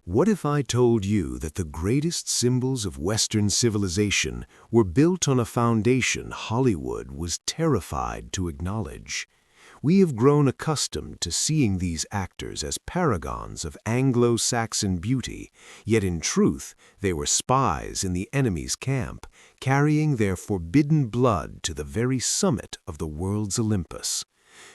What if I told you that the greatest symbols of Western civilization were built on a foundation Hollywood was terrified to acknowledge? We have grown accustomed to seeing these actors as paragons of Anglo-Saxon beauty, yet in truth they were spies in the enemy's camp, carrying their forbidden blood to the very summit of the world's Olympus.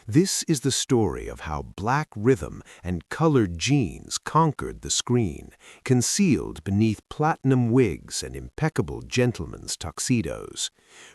This is the story of how black rhythm and colored genes conquered the screen, concealed beneath platinum wigs and impeccable gentlemen's tuxedos.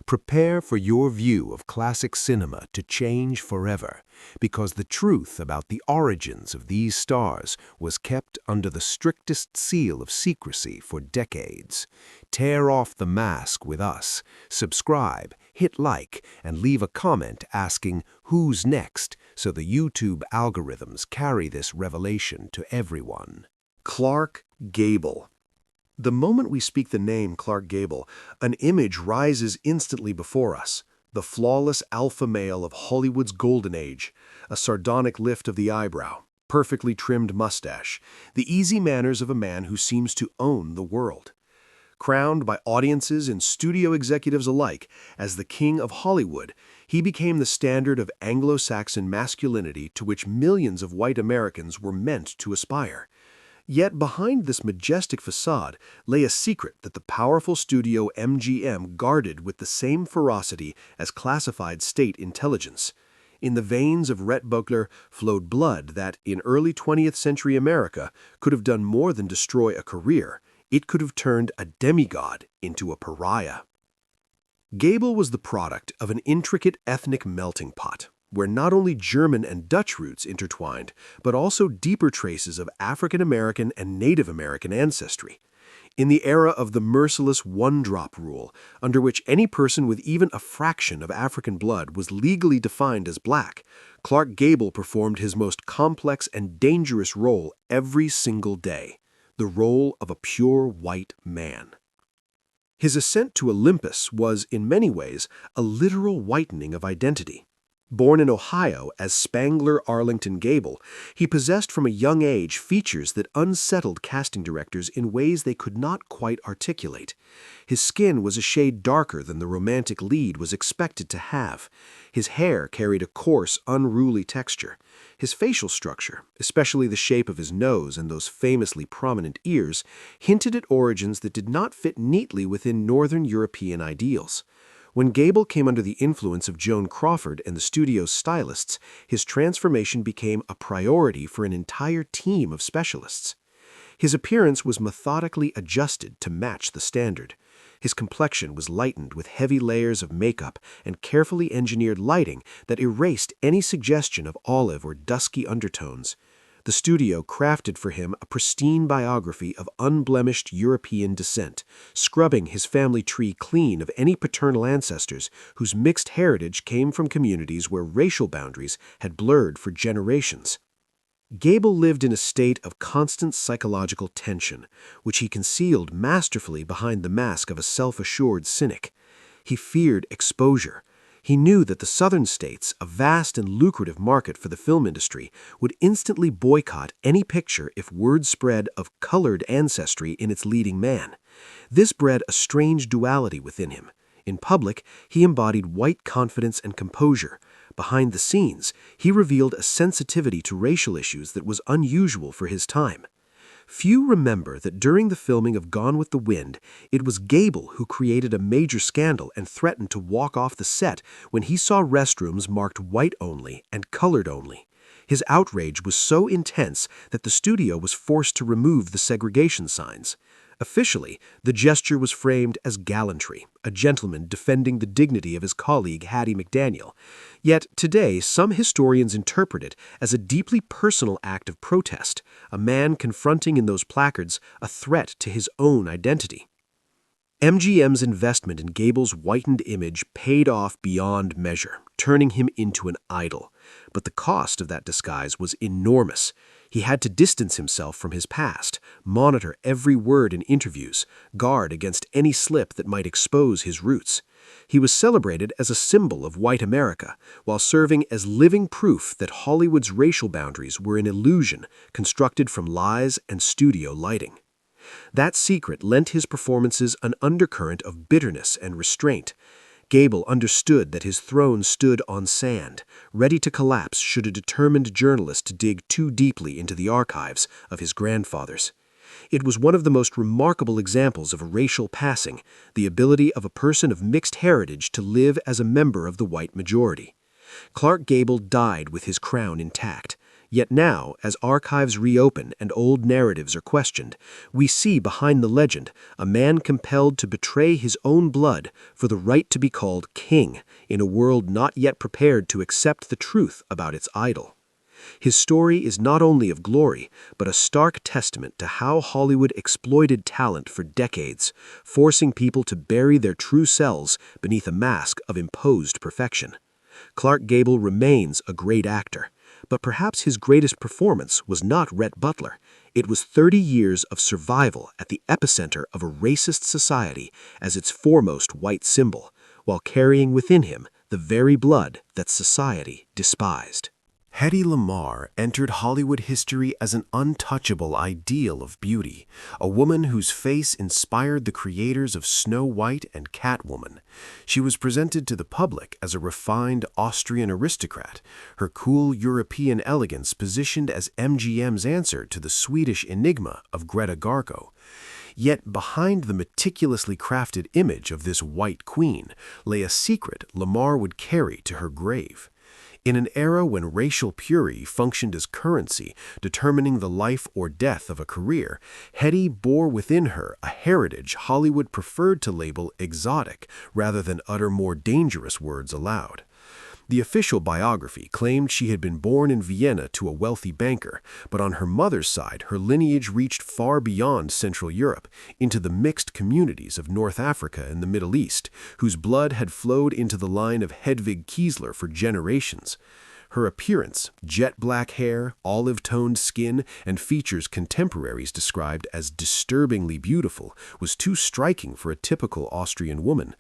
Prepare for your view of classic cinema to change forever, because the truth about the origins of these stars was kept under the strictest seal of secrecy for decades. Tear off the mask with us. Subscribe, hit like, and leave a comment asking who's next, so the YouTube algorithms carry this revelation to everyone. Clark Gable. The moment we speak the name Clark Gable, an image rises instantly before us. The flawless alpha male of Hollywood's golden age, a sardonic lift of the eyebrow, perfectly trimmed mustache, the easy manners of a man who seems to own the world. Crowned by audiences and studio executives alike as the king of Hollywood, he became the standard of Anglo-Saxon masculinity to which millions of white Americans were meant to aspire. Yet behind this majestic facade lay a secret that the powerful studio MGM guarded with the same ferocity as classified state intelligence. In the veins of Rhett Buckler flowed blood that, in early 20th century America, could have done more than destroy a career. It could have turned a demigod into a pariah. Gable was the product of an intricate ethnic melting pot, where not only German and Dutch roots intertwined, but also deeper traces of African American and Native American ancestry. In the era of the merciless one-drop rule, under which any person with even a fraction of African blood was legally defined as black, Clark Gable performed his most complex and dangerous role every single day, the role of a pure white man. His ascent to Olympus was, in many ways, a literal whitening of identity. Born in Ohio as Spangler Arlington Gable, he possessed from a young age features that unsettled casting directors in ways they could not quite articulate. His skin was a shade darker than the romantic lead was expected to have. His hair carried a coarse, unruly texture. His facial structure, especially the shape of his nose and those famously prominent ears, hinted at origins that did not fit neatly within Northern European ideals. When Gable came under the influence of Joan Crawford and the studio's stylists, his transformation became a priority for an entire team of specialists. His appearance was methodically adjusted to match the standard. His complexion was lightened with heavy layers of makeup and carefully engineered lighting that erased any suggestion of olive or dusky undertones. The studio crafted for him a pristine biography of unblemished European descent, scrubbing his family tree clean of any paternal ancestors whose mixed heritage came from communities where racial boundaries had blurred for generations. Gable lived in a state of constant psychological tension, which he concealed masterfully behind the mask of a self-assured cynic. He feared exposure. He knew that the southern states, a vast and lucrative market for the film industry, would instantly boycott any picture if word spread of colored ancestry in its leading man. This bred a strange duality within him. In public, he embodied white confidence and composure. Behind the scenes, he revealed a sensitivity to racial issues that was unusual for his time. Few remember that during the filming of Gone with the Wind, it was Gable who created a major scandal and threatened to walk off the set when he saw restrooms marked white only and colored only. His outrage was so intense that the studio was forced to remove the segregation signs. Officially, the gesture was framed as gallantry, a gentleman defending the dignity of his colleague Hattie McDaniel. Yet today, some historians interpret it as a deeply personal act of protest, a man confronting in those placards a threat to his own identity. MGM's investment in Gable's whitened image paid off beyond measure, turning him into an idol. But the cost of that disguise was enormous. He had to distance himself from his past, monitor every word in interviews, guard against any slip that might expose his roots. He was celebrated as a symbol of white America, while serving as living proof that Hollywood's racial boundaries were an illusion constructed from lies and studio lighting. That secret lent his performances an undercurrent of bitterness and restraint. Gable understood that his throne stood on sand, ready to collapse should a determined journalist dig too deeply into the archives of his grandfathers. It was one of the most remarkable examples of a racial passing, the ability of a person of mixed heritage to live as a member of the white majority. Clark Gable died with his crown intact. Yet now, as archives reopen and old narratives are questioned, we see behind the legend a man compelled to betray his own blood for the right to be called king in a world not yet prepared to accept the truth about its idol. His story is not only of glory, but a stark testament to how Hollywood exploited talent for decades, forcing people to bury their true selves beneath a mask of imposed perfection. Clark Gable remains a great actor, but perhaps his greatest performance was not Rhett Butler. It was 30 years of survival at the epicenter of a racist society as its foremost white symbol, while carrying within him the very blood that society despised. Hedy Lamarr entered Hollywood history as an untouchable ideal of beauty, a woman whose face inspired the creators of Snow White and Catwoman. She was presented to the public as a refined Austrian aristocrat, her cool European elegance positioned as MGM's answer to the Swedish enigma of Greta Garbo. Yet behind the meticulously crafted image of this white queen lay a secret Lamarr would carry to her grave. In an era when racial purity functioned as currency, determining the life or death of a career, Hedy bore within her a heritage Hollywood preferred to label exotic rather than utter more dangerous words aloud. The official biography claimed she had been born in Vienna to a wealthy banker, but on her mother's side her lineage reached far beyond Central Europe, into the mixed communities of North Africa and the Middle East, whose blood had flowed into the line of Hedwig Kiesler for generations. Her appearance, jet-black hair, olive-toned skin, and features contemporaries described as disturbingly beautiful, was too striking for a typical Austrian woman.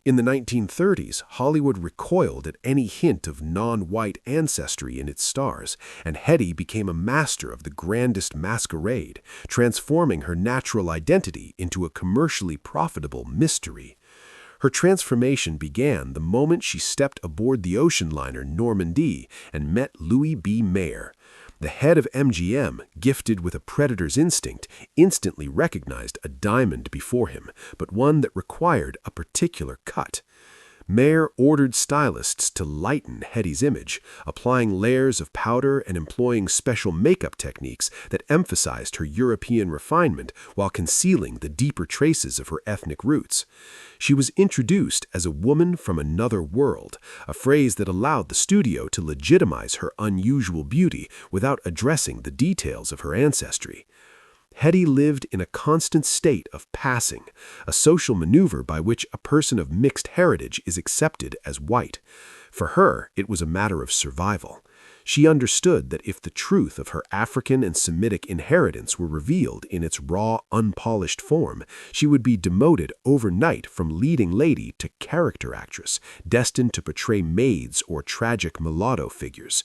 In the 1930s, Hollywood recoiled at any hint of non-white ancestry in its stars, and Hedy became a master of the grandest masquerade, transforming her natural identity into a commercially profitable mystery. Her transformation began the moment she stepped aboard the ocean liner Normandie and met Louis B. Mayer. The head of MGM, gifted with a predator's instinct, instantly recognized a diamond before him, but one that required a particular cut. Mayer ordered stylists to lighten Hedy's image, applying layers of powder and employing special makeup techniques that emphasized her European refinement while concealing the deeper traces of her ethnic roots. She was introduced as a woman from another world, a phrase that allowed the studio to legitimize her unusual beauty without addressing the details of her ancestry. Hedy lived in a constant state of passing, a social maneuver by which a person of mixed heritage is accepted as white. For her, it was a matter of survival. She understood that if the truth of her African and Semitic inheritance were revealed in its raw, unpolished form, she would be demoted overnight from leading lady to character actress, destined to portray maids or tragic mulatto figures.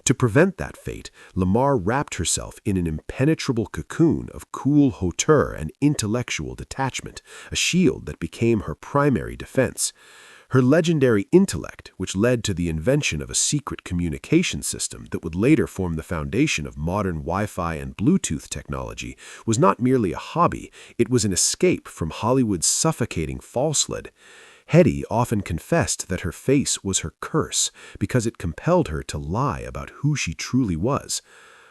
To prevent that fate, Lamarr wrapped herself in an impenetrable cocoon of cool hauteur and intellectual detachment, a shield that became her primary defense. Her legendary intellect, which led to the invention of a secret communication system that would later form the foundation of modern Wi-Fi and Bluetooth technology, was not merely a hobby, it was an escape from Hollywood's suffocating falsehood. Hedy often confessed that her face was her curse because it compelled her to lie about who she truly was.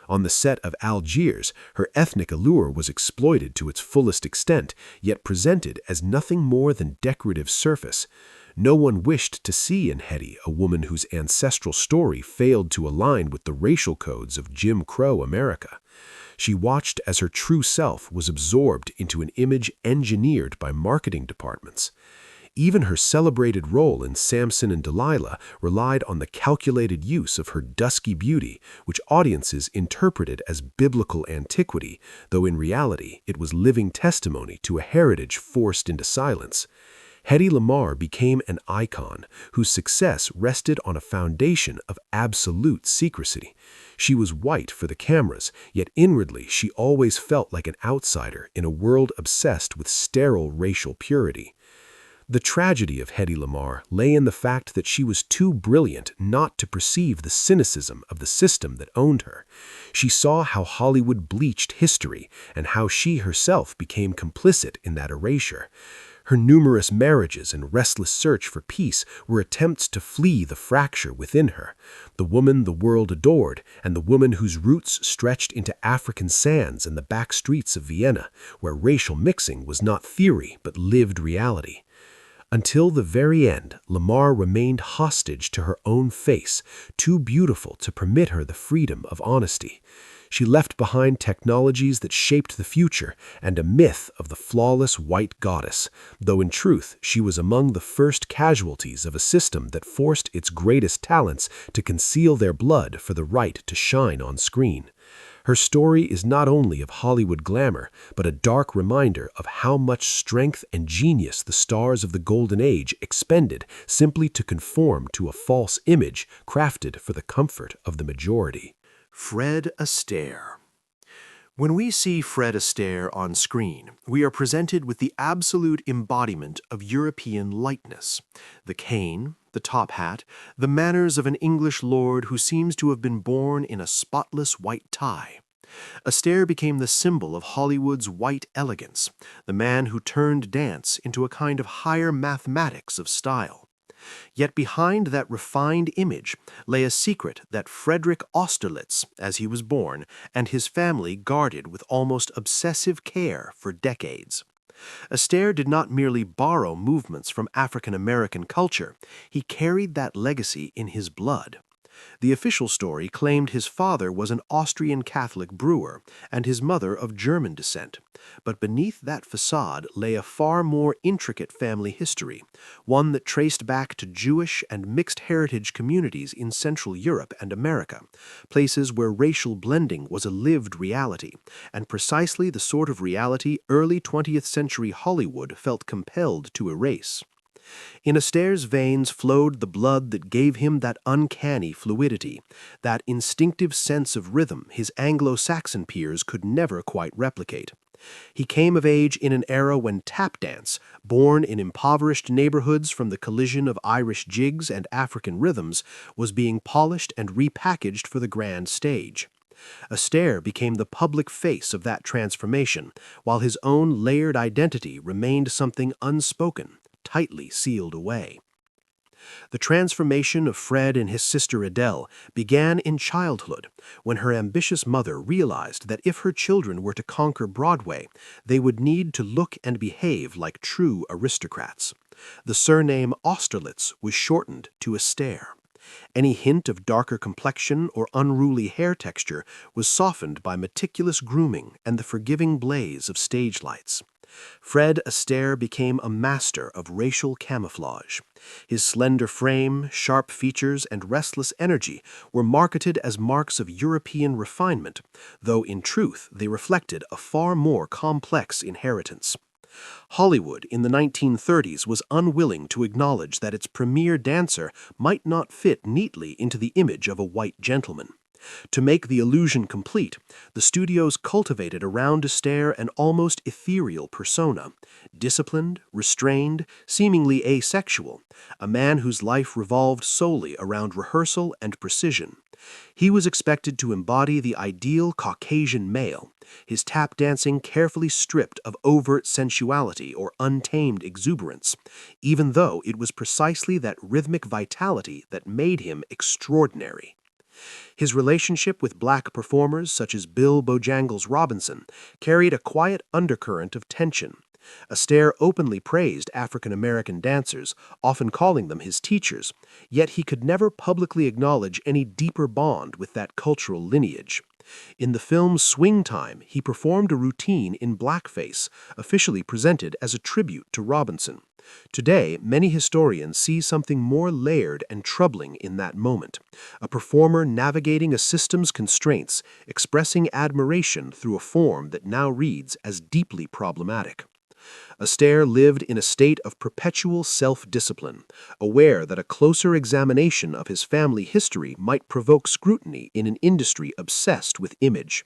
On the set of Algiers, her ethnic allure was exploited to its fullest extent, yet presented as nothing more than decorative surface. No one wished to see in Hedy a woman whose ancestral story failed to align with the racial codes of Jim Crow America. She watched as her true self was absorbed into an image engineered by marketing departments. Even her celebrated role in Samson and Delilah relied on the calculated use of her dusky beauty, which audiences interpreted as biblical antiquity, though in reality it was living testimony to a heritage forced into silence. Hedy Lamarr became an icon whose success rested on a foundation of absolute secrecy. She was white for the cameras, yet inwardly she always felt like an outsider in a world obsessed with sterile racial purity. The tragedy of Hedy Lamarr lay in the fact that she was too brilliant not to perceive the cynicism of the system that owned her. She saw how Hollywood bleached history and how she herself became complicit in that erasure. Her numerous marriages and restless search for peace were attempts to flee the fracture within her. The woman the world adored, and the woman whose roots stretched into African sands and the back streets of Vienna, where racial mixing was not theory but lived reality. Until the very end, Lamarr remained hostage to her own face, too beautiful to permit her the freedom of honesty. She left behind technologies that shaped the future and a myth of the flawless white goddess, though in truth she was among the first casualties of a system that forced its greatest talents to conceal their blood for the right to shine on screen. Her story is not only of Hollywood glamour, but a dark reminder of how much strength and genius the stars of the Golden Age expended simply to conform to a false image crafted for the comfort of the majority. Fred Astaire. When we see Fred Astaire on screen, we are presented with the absolute embodiment of European lightness. The cane, the top hat, the manners of an English lord who seems to have been born in a spotless white tie. Astaire became the symbol of Hollywood's white elegance, the man who turned dance into a kind of higher mathematics of style. Yet behind that refined image lay a secret that Frederick Austerlitz, as he was born, and his family guarded with almost obsessive care for decades. Astaire did not merely borrow movements from African American culture, he carried that legacy in his blood. The official story claimed his father was an Austrian Catholic brewer and his mother of German descent, but beneath that facade lay a far more intricate family history, one that traced back to Jewish and mixed heritage communities in Central Europe and America, places where racial blending was a lived reality, and precisely the sort of reality early 20th century Hollywood felt compelled to erase. In Astaire's veins flowed the blood that gave him that uncanny fluidity, that instinctive sense of rhythm his Anglo-Saxon peers could never quite replicate. He came of age in an era when tap dance, born in impoverished neighborhoods from the collision of Irish jigs and African rhythms, was being polished and repackaged for the grand stage. Astaire became the public face of that transformation, while his own layered identity remained something unspoken, tightly sealed away. The transformation of Fred and his sister Adele began in childhood, when her ambitious mother realized that if her children were to conquer Broadway, they would need to look and behave like true aristocrats. The surname Austerlitz was shortened to Astaire. Any hint of darker complexion or unruly hair texture was softened by meticulous grooming and the forgiving blaze of stage lights. Fred Astaire became a master of racial camouflage. His slender frame, sharp features, and restless energy were marketed as marks of European refinement, though in truth they reflected a far more complex inheritance. Hollywood in the 1930s was unwilling to acknowledge that its premier dancer might not fit neatly into the image of a white gentleman. To make the illusion complete, the studios cultivated around Astaire an almost ethereal persona, disciplined, restrained, seemingly asexual, a man whose life revolved solely around rehearsal and precision. He was expected to embody the ideal Caucasian male, his tap dancing carefully stripped of overt sensuality or untamed exuberance, even though it was precisely that rhythmic vitality that made him extraordinary. His relationship with black performers such as Bill Bojangles Robinson carried a quiet undercurrent of tension. Astaire openly praised African American dancers, often calling them his teachers, yet he could never publicly acknowledge any deeper bond with that cultural lineage. In the film Swing Time, he performed a routine in blackface, officially presented as a tribute to Robinson. Today, many historians see something more layered and troubling in that moment, a performer navigating a system's constraints, expressing admiration through a form that now reads as deeply problematic. Astaire lived in a state of perpetual self-discipline, aware that a closer examination of his family history might provoke scrutiny in an industry obsessed with image.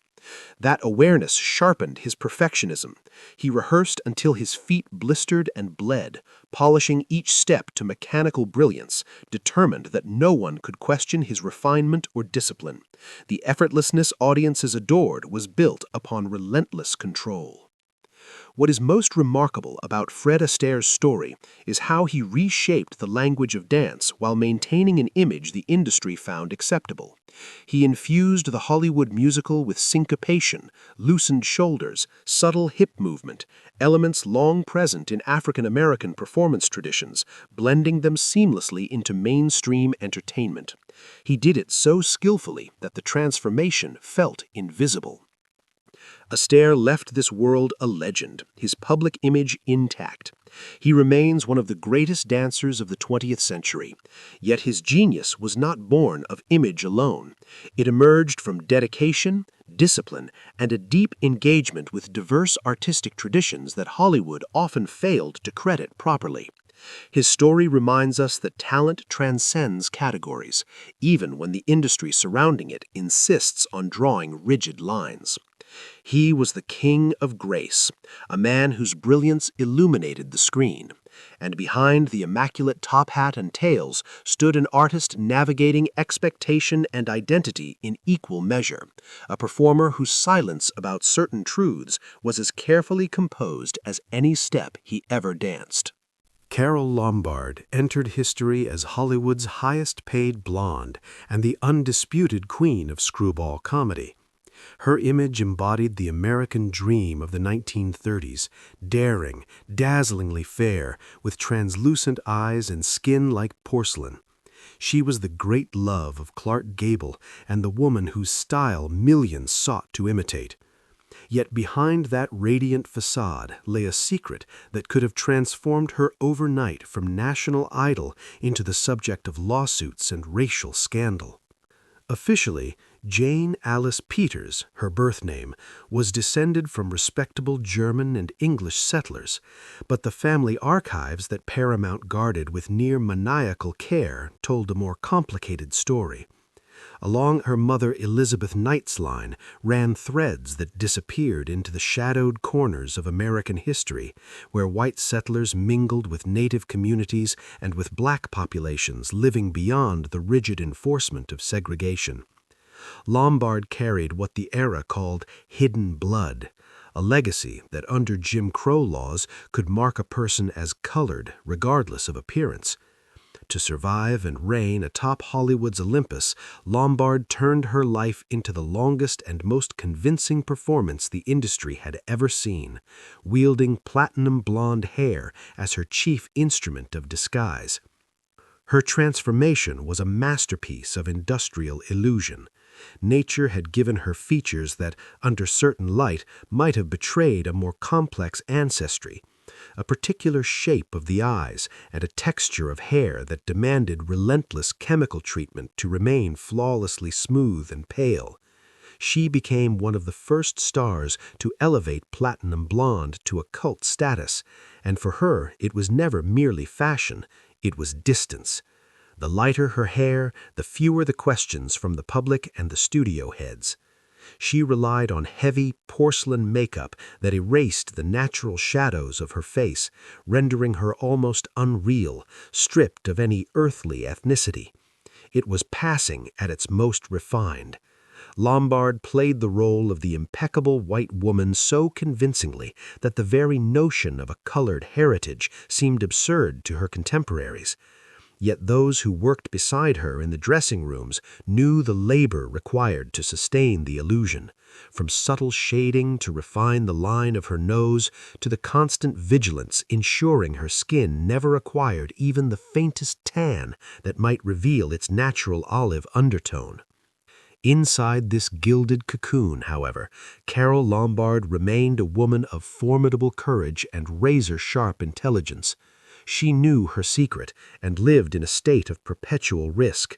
That awareness sharpened his perfectionism. He rehearsed until his feet blistered and bled, polishing each step to mechanical brilliance, determined that no one could question his refinement or discipline. The effortlessness audiences adored was built upon relentless control. What is most remarkable about Fred Astaire's story is how he reshaped the language of dance while maintaining an image the industry found acceptable. He infused the Hollywood musical with syncopation, loosened shoulders, subtle hip movement, elements long present in African American performance traditions, blending them seamlessly into mainstream entertainment. He did it so skillfully that the transformation felt invisible. Astaire left this world a legend, his public image intact. He remains one of the greatest dancers of the 20th century. Yet his genius was not born of image alone. It emerged from dedication, discipline, and a deep engagement with diverse artistic traditions that Hollywood often failed to credit properly. His story reminds us that talent transcends categories, even when the industry surrounding it insists on drawing rigid lines. He was the king of grace, a man whose brilliance illuminated the screen. And behind the immaculate top hat and tails stood an artist navigating expectation and identity in equal measure, a performer whose silence about certain truths was as carefully composed as any step he ever danced. Carole Lombard entered history as Hollywood's highest-paid blonde and the undisputed queen of screwball comedy. Her image embodied the American dream of the 1930s, daring, dazzlingly fair, with translucent eyes and skin like porcelain. She was the great love of Clark Gable and the woman whose style millions sought to imitate. Yet behind that radiant facade lay a secret that could have transformed her overnight from national idol into the subject of lawsuits and racial scandal. Officially, Jane Alice Peters, her birth name, was descended from respectable German and English settlers, but the family archives that Paramount guarded with near maniacal care told a more complicated story. Along her mother Elizabeth Knight's line ran threads that disappeared into the shadowed corners of American history, where white settlers mingled with native communities and with black populations living beyond the rigid enforcement of segregation. Lombard carried what the era called hidden blood, a legacy that under Jim Crow laws could mark a person as colored regardless of appearance. To survive and reign atop Hollywood's Olympus, Lombard turned her life into the longest and most convincing performance the industry had ever seen, wielding platinum blonde hair as her chief instrument of disguise. Her transformation was a masterpiece of industrial illusion. Nature had given her features that, under certain light, might have betrayed a more complex ancestry, a particular shape of the eyes and a texture of hair that demanded relentless chemical treatment to remain flawlessly smooth and pale. She became one of the first stars to elevate platinum blonde to a cult status, and for her it was never merely fashion, it was distance. The lighter her hair, the fewer the questions from the public and the studio heads. She relied on heavy porcelain makeup that erased the natural shadows of her face, rendering her almost unreal, stripped of any earthly ethnicity. It was passing at its most refined. Lombard played the role of the impeccable white woman so convincingly that the very notion of a colored heritage seemed absurd to her contemporaries. Yet those who worked beside her in the dressing rooms knew the labor required to sustain the illusion, from subtle shading to refine the line of her nose to the constant vigilance ensuring her skin never acquired even the faintest tan that might reveal its natural olive undertone. Inside this gilded cocoon, however, Carole Lombard remained a woman of formidable courage and razor-sharp intelligence. She knew her secret and lived in a state of perpetual risk.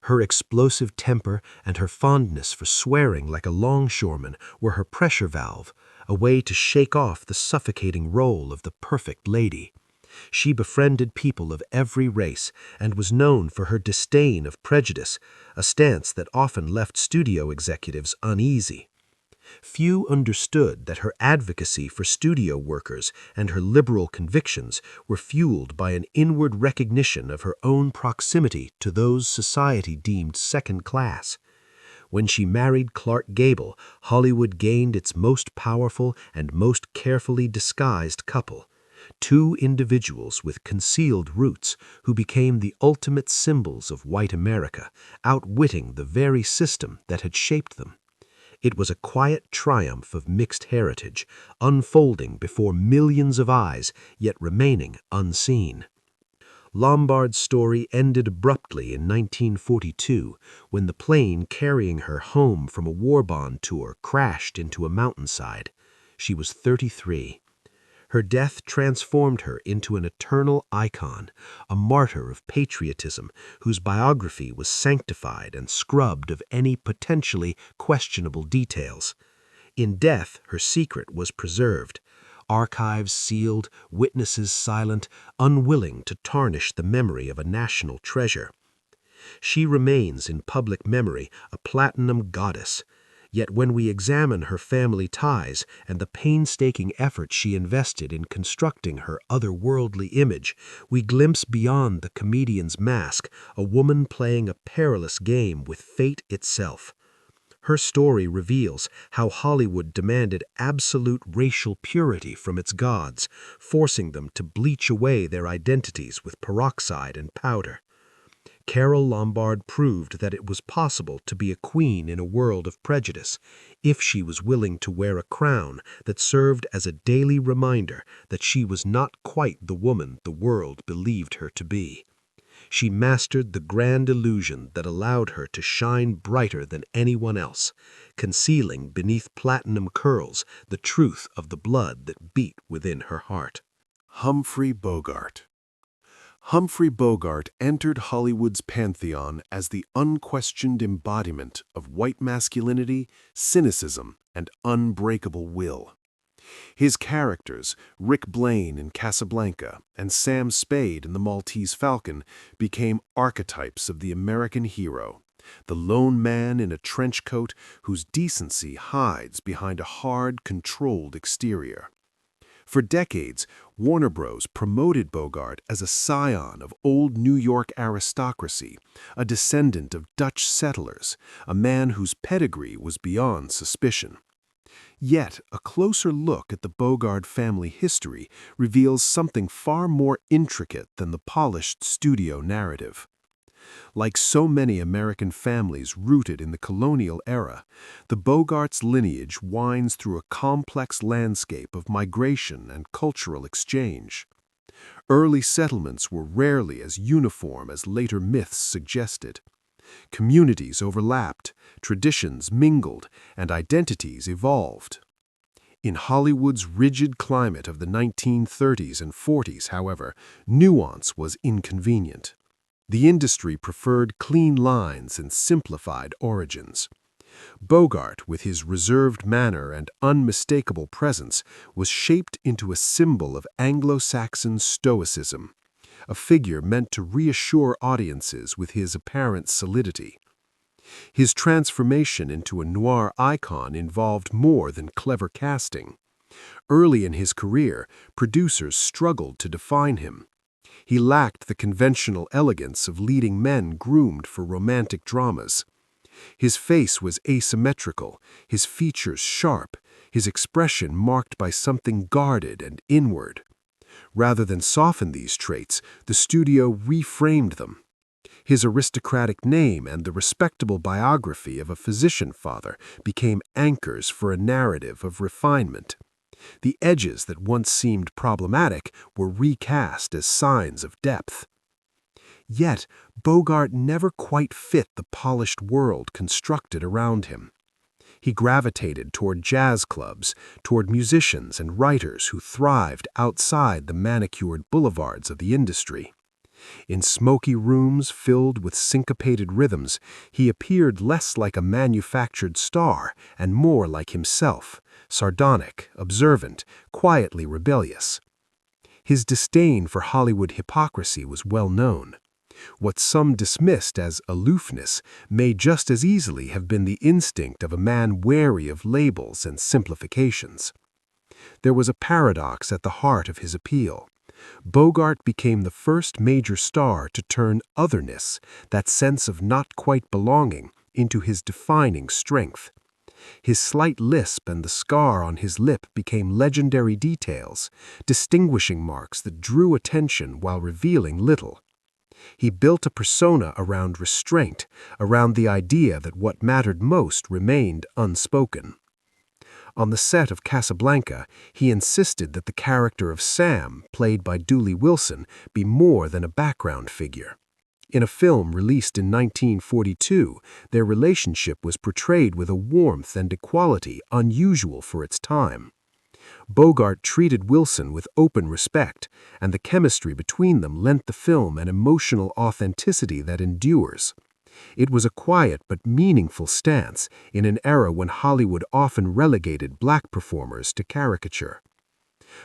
Her explosive temper and her fondness for swearing like a longshoreman were her pressure valve, a way to shake off the suffocating role of the perfect lady. She befriended people of every race and was known for her disdain of prejudice, a stance that often left studio executives uneasy. Few understood that her advocacy for studio workers and her liberal convictions were fueled by an inward recognition of her own proximity to those society deemed second class. When she married Clark Gable, Hollywood gained its most powerful and most carefully disguised couple, two individuals with concealed roots who became the ultimate symbols of white America, outwitting the very system that had shaped them. It was a quiet triumph of mixed heritage, unfolding before millions of eyes, yet remaining unseen. Lombard's story ended abruptly in 1942 when the plane carrying her home from a war bond tour crashed into a mountainside. She was 33. Her death transformed her into an eternal icon, a martyr of patriotism whose biography was sanctified and scrubbed of any potentially questionable details. In death, her secret was preserved, archives sealed, witnesses silent, unwilling to tarnish the memory of a national treasure. She remains in public memory a platinum goddess. Yet when we examine her family ties and the painstaking effort she invested in constructing her otherworldly image, we glimpse beyond the comedian's mask a woman playing a perilous game with fate itself. Her story reveals how Hollywood demanded absolute racial purity from its gods, forcing them to bleach away their identities with peroxide and powder. Carole Lombard proved that it was possible to be a queen in a world of prejudice if she was willing to wear a crown that served as a daily reminder that she was not quite the woman the world believed her to be. She mastered the grand illusion that allowed her to shine brighter than anyone else, concealing beneath platinum curls the truth of the blood that beat within her heart. Humphrey Bogart. Humphrey Bogart entered Hollywood's pantheon as the unquestioned embodiment of white masculinity, cynicism, and unbreakable will. His characters, Rick Blaine in Casablanca and Sam Spade in The Maltese Falcon, became archetypes of the American hero, the lone man in a trench coat whose decency hides behind a hard, controlled exterior. For decades, Warner Bros. Promoted Bogart as a scion of old New York aristocracy, a descendant of Dutch settlers, a man whose pedigree was beyond suspicion. Yet, a closer look at the Bogart family history reveals something far more intricate than the polished studio narrative. Like so many American families rooted in the colonial era, the Bogarts' lineage winds through a complex landscape of migration and cultural exchange. Early settlements were rarely as uniform as later myths suggested. Communities overlapped, traditions mingled, and identities evolved. In Hollywood's rigid climate of the 1930s and 40s, however, nuance was inconvenient. The industry preferred clean lines and simplified origins. Bogart, with his reserved manner and unmistakable presence, was shaped into a symbol of Anglo-Saxon stoicism, a figure meant to reassure audiences with his apparent solidity. His transformation into a noir icon involved more than clever casting. Early in his career, producers struggled to define him. He lacked the conventional elegance of leading men groomed for romantic dramas. His face was asymmetrical, his features sharp, his expression marked by something guarded and inward. Rather than soften these traits, the studio reframed them. His aristocratic name and the respectable biography of a physician father became anchors for a narrative of refinement. The edges that once seemed problematic were recast as signs of depth. Yet, Bogart never quite fit the polished world constructed around him. He gravitated toward jazz clubs, toward musicians and writers who thrived outside the manicured boulevards of the industry. In smoky rooms filled with syncopated rhythms, he appeared less like a manufactured star and more like himself, sardonic, observant, quietly rebellious. His disdain for Hollywood hypocrisy was well known. What some dismissed as aloofness may just as easily have been the instinct of a man wary of labels and simplifications. There was a paradox at the heart of his appeal. Bogart became the first major star to turn otherness, that sense of not quite belonging, into his defining strength. His slight lisp and the scar on his lip became legendary details, distinguishing marks that drew attention while revealing little. He built a persona around restraint, around the idea that what mattered most remained unspoken. On the set of Casablanca, he insisted that the character of Sam, played by Dooley Wilson, be more than a background figure. In a film released in 1942, their relationship was portrayed with a warmth and equality unusual for its time. Bogart treated Wilson with open respect, and the chemistry between them lent the film an emotional authenticity that endures. It was a quiet but meaningful stance in an era when Hollywood often relegated black performers to caricature.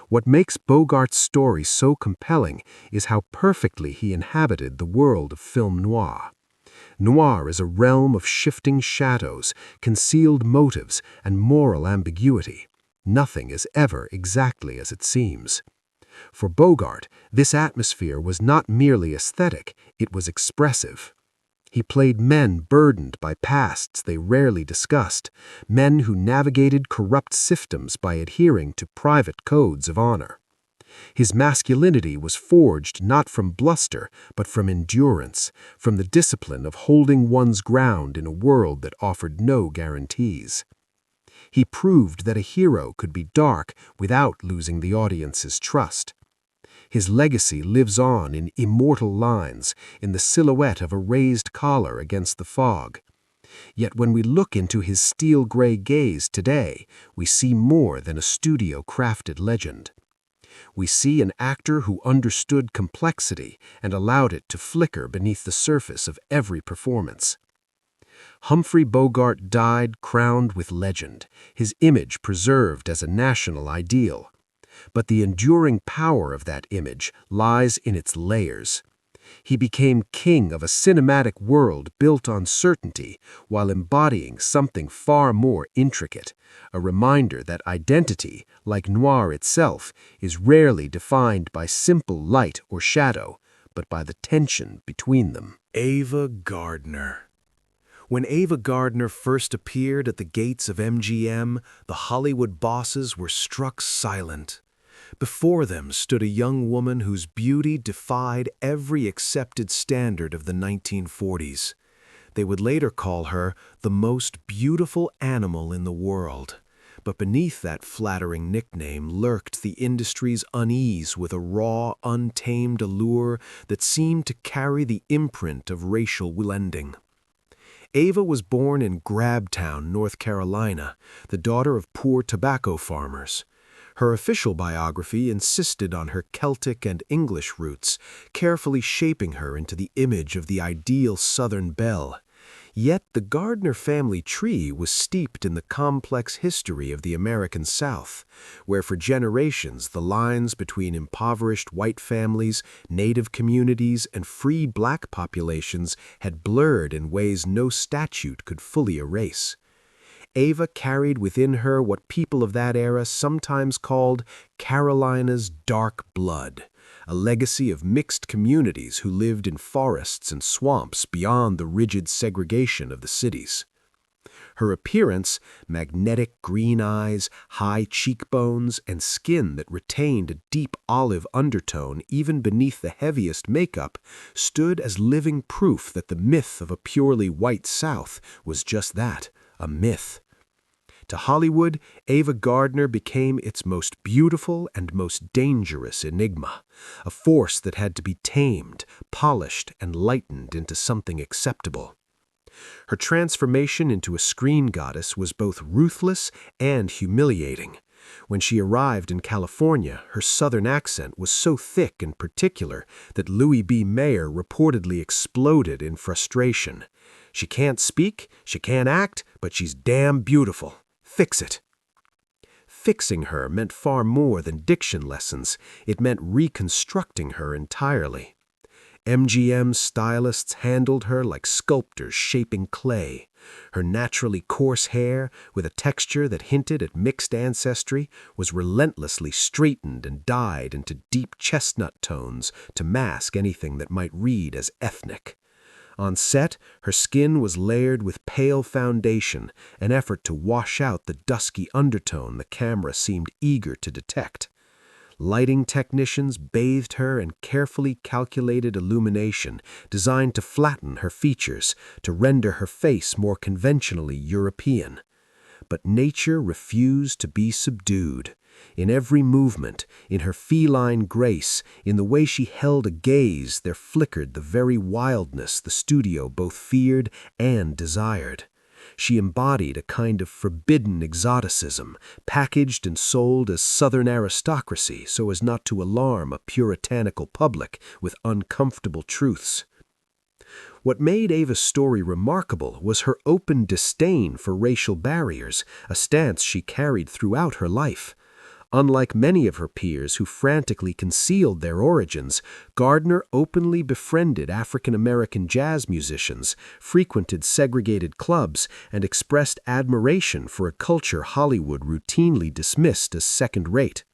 What makes Bogart's story so compelling is how perfectly he inhabited the world of film noir. Noir is a realm of shifting shadows, concealed motives, and moral ambiguity. Nothing is ever exactly as it seems. For Bogart, this atmosphere was not merely aesthetic, it was expressive. He played men burdened by pasts they rarely discussed, men who navigated corrupt systems by adhering to private codes of honor. His masculinity was forged not from bluster, but from endurance, from the discipline of holding one's ground in a world that offered no guarantees. He proved that a hero could be dark without losing the audience's trust. His legacy lives on in immortal lines, in the silhouette of a raised collar against the fog. Yet when we look into his steel-gray gaze today, we see more than a studio-crafted legend. We see an actor who understood complexity and allowed it to flicker beneath the surface of every performance. Humphrey Bogart died crowned with legend, his image preserved as a national ideal. But the enduring power of that image lies in its layers. He became king of a cinematic world built on certainty while embodying something far more intricate, a reminder that identity, like noir itself, is rarely defined by simple light or shadow, but by the tension between them. Ava Gardner. When Ava Gardner first appeared at the gates of MGM, the Hollywood bosses were struck silent. Before them stood a young woman whose beauty defied every accepted standard of the 1940s. They would later call her the most beautiful animal in the world. But beneath that flattering nickname lurked the industry's unease with a raw, untamed allure that seemed to carry the imprint of racial blending. Ava was born in Grabtown, North Carolina, the daughter of poor tobacco farmers. Her official biography insisted on her Celtic and English roots, carefully shaping her into the image of the ideal Southern belle. Yet the Gardner family tree was steeped in the complex history of the American South, where for generations the lines between impoverished white families, native communities, and free black populations had blurred in ways no statute could fully erase. Ava carried within her what people of that era sometimes called Carolina's dark blood, a legacy of mixed communities who lived in forests and swamps beyond the rigid segregation of the cities. Her appearance, magnetic green eyes, high cheekbones, and skin that retained a deep olive undertone even beneath the heaviest makeup, stood as living proof that the myth of a purely white South was just that, a myth. To Hollywood, Ava Gardner became its most beautiful and most dangerous enigma, a force that had to be tamed, polished, and lightened into something acceptable. Her transformation into a screen goddess was both ruthless and humiliating, When she arrived in California, her southern accent was so thick and particular that Louis B. Mayer reportedly exploded in frustration. "She can't speak, she can't act, but she's damn beautiful. Fix it." Fixing her meant far more than diction lessons. It meant reconstructing her entirely. MGM stylists handled her like sculptors shaping clay. Her naturally coarse hair, with a texture that hinted at mixed ancestry, was relentlessly straightened and dyed into deep chestnut tones to mask anything that might read as ethnic. On set, her skin was layered with pale foundation, an effort to wash out the dusky undertone the camera seemed eager to detect. Lighting technicians bathed her in carefully calculated illumination designed to flatten her features, to render her face more conventionally European. But nature refused to be subdued. In every movement, in her feline grace, in the way she held a gaze, there flickered the very wildness the studio both feared and desired. She embodied a kind of forbidden exoticism, packaged and sold as Southern aristocracy so as not to alarm a puritanical public with uncomfortable truths. What made Ava's story remarkable was her open disdain for racial barriers, a stance she carried throughout her life. Unlike many of her peers who frantically concealed their origins, Gardner openly befriended African-American jazz musicians, frequented segregated clubs, and expressed admiration for a culture Hollywood routinely dismissed as second-rate.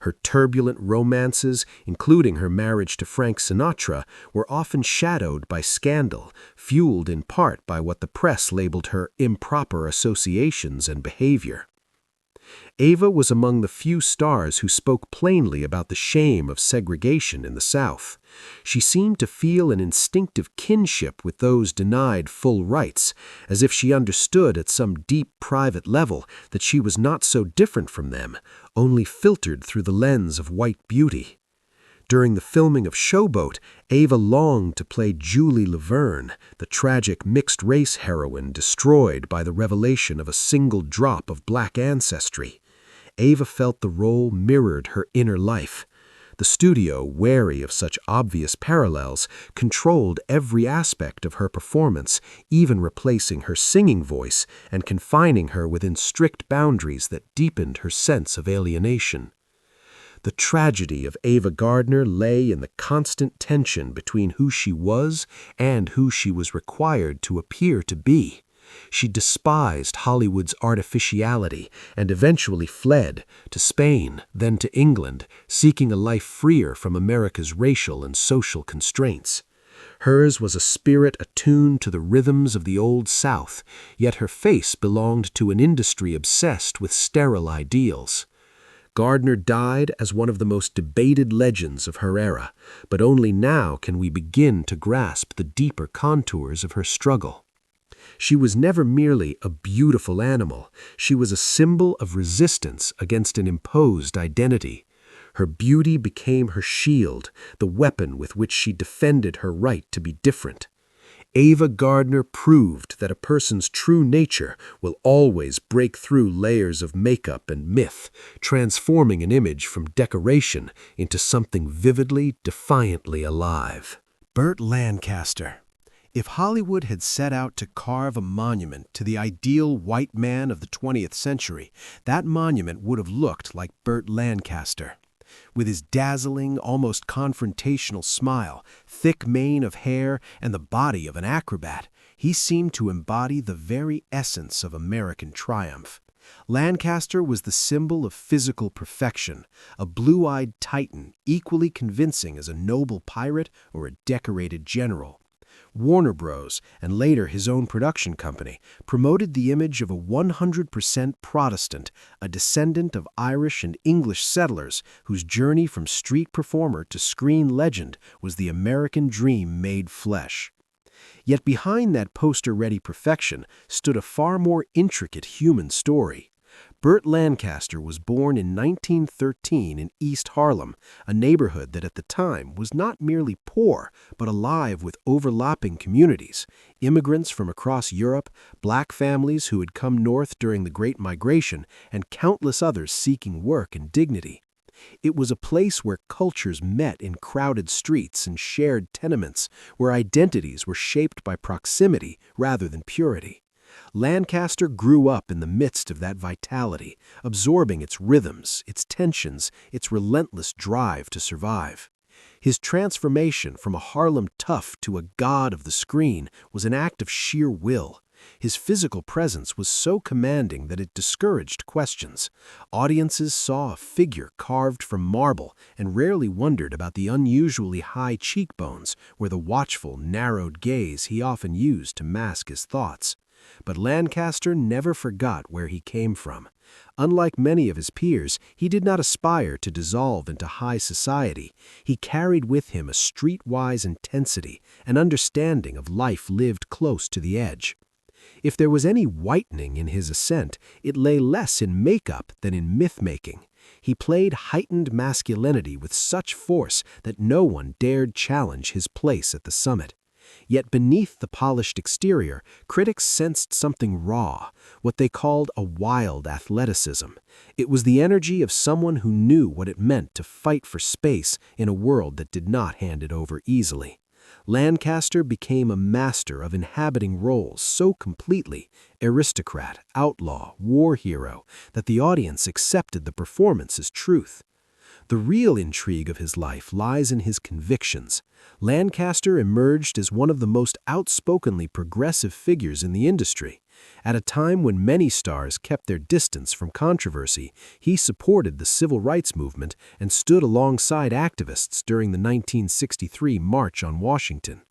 Her turbulent romances, including her marriage to Frank Sinatra, were often shadowed by scandal, fueled in part by what the press labeled her improper associations and behavior. Ava was among the few stars who spoke plainly about the shame of segregation in the South. She seemed to feel an instinctive kinship with those denied full rights, as if she understood at some deep private level that she was not so different from them, only filtered through the lens of white beauty. During the filming of Showboat, Ava longed to play Julie Laverne, the tragic mixed-race heroine destroyed by the revelation of a single drop of black ancestry. Ava felt the role mirrored her inner life. The studio, wary of such obvious parallels, controlled every aspect of her performance, even replacing her singing voice and confining her within strict boundaries that deepened her sense of alienation. The tragedy of Ava Gardner lay in the constant tension between who she was and who she was required to appear to be. She despised Hollywood's artificiality and eventually fled to Spain, then to England, seeking a life freer from America's racial and social constraints. Hers was a spirit attuned to the rhythms of the Old South, yet her face belonged to an industry obsessed with sterile ideals. Gardner died as one of the most debated legends of her era, but only now can we begin to grasp the deeper contours of her struggle. She was never merely a beautiful animal. She was a symbol of resistance against an imposed identity. Her beauty became her shield, the weapon with which she defended her right to be different. Ava Gardner proved that a person's true nature will always break through layers of makeup and myth, transforming an image from decoration into something vividly, defiantly alive. Burt Lancaster. If Hollywood had set out to carve a monument to the ideal white man of the 20th century, that monument would have looked like Burt Lancaster. With his dazzling, almost confrontational smile, thick mane of hair, and the body of an acrobat, he seemed to embody the very essence of American triumph. Lancaster was the symbol of physical perfection, a blue-eyed titan equally convincing as a noble pirate or a decorated general. Warner Bros., and later his own production company, promoted the image of a 100% Protestant, a descendant of Irish and English settlers whose journey from street performer to screen legend was the American dream made flesh. Yet behind that poster-ready perfection stood a far more intricate human story. Burt Lancaster was born in 1913 in East Harlem, a neighborhood that at the time was not merely poor, but alive with overlapping communities. Immigrants from across Europe, black families who had come north during the Great Migration, and countless others seeking work and dignity. It was a place where cultures met in crowded streets and shared tenements, where identities were shaped by proximity rather than purity. Lancaster grew up in the midst of that vitality, absorbing its rhythms, its tensions, its relentless drive to survive. His transformation from a Harlem tough to a god of the screen was an act of sheer will. His physical presence was so commanding that it discouraged questions. Audiences saw a figure carved from marble and rarely wondered about the unusually high cheekbones or the watchful, narrowed gaze he often used to mask his thoughts. But Lancaster never forgot where he came from. Unlike many of his peers, he did not aspire to dissolve into high society. He carried with him a streetwise intensity, an understanding of life lived close to the edge. If there was any whitening in his ascent, it lay less in makeup than in myth-making. He played heightened masculinity with such force that no one dared challenge his place at the summit. Yet beneath the polished exterior, critics sensed something raw, what they called a wild athleticism. It was the energy of someone who knew what it meant to fight for space in a world that did not hand it over easily. Lancaster became a master of inhabiting roles so completely, aristocrat, outlaw, war hero, that the audience accepted the performance as truth. The real intrigue of his life lies in his convictions. Lancaster emerged as one of the most outspokenly progressive figures in the industry. At a time when many stars kept their distance from controversy, he supported the civil rights movement and stood alongside activists during the 1963 March on Washington.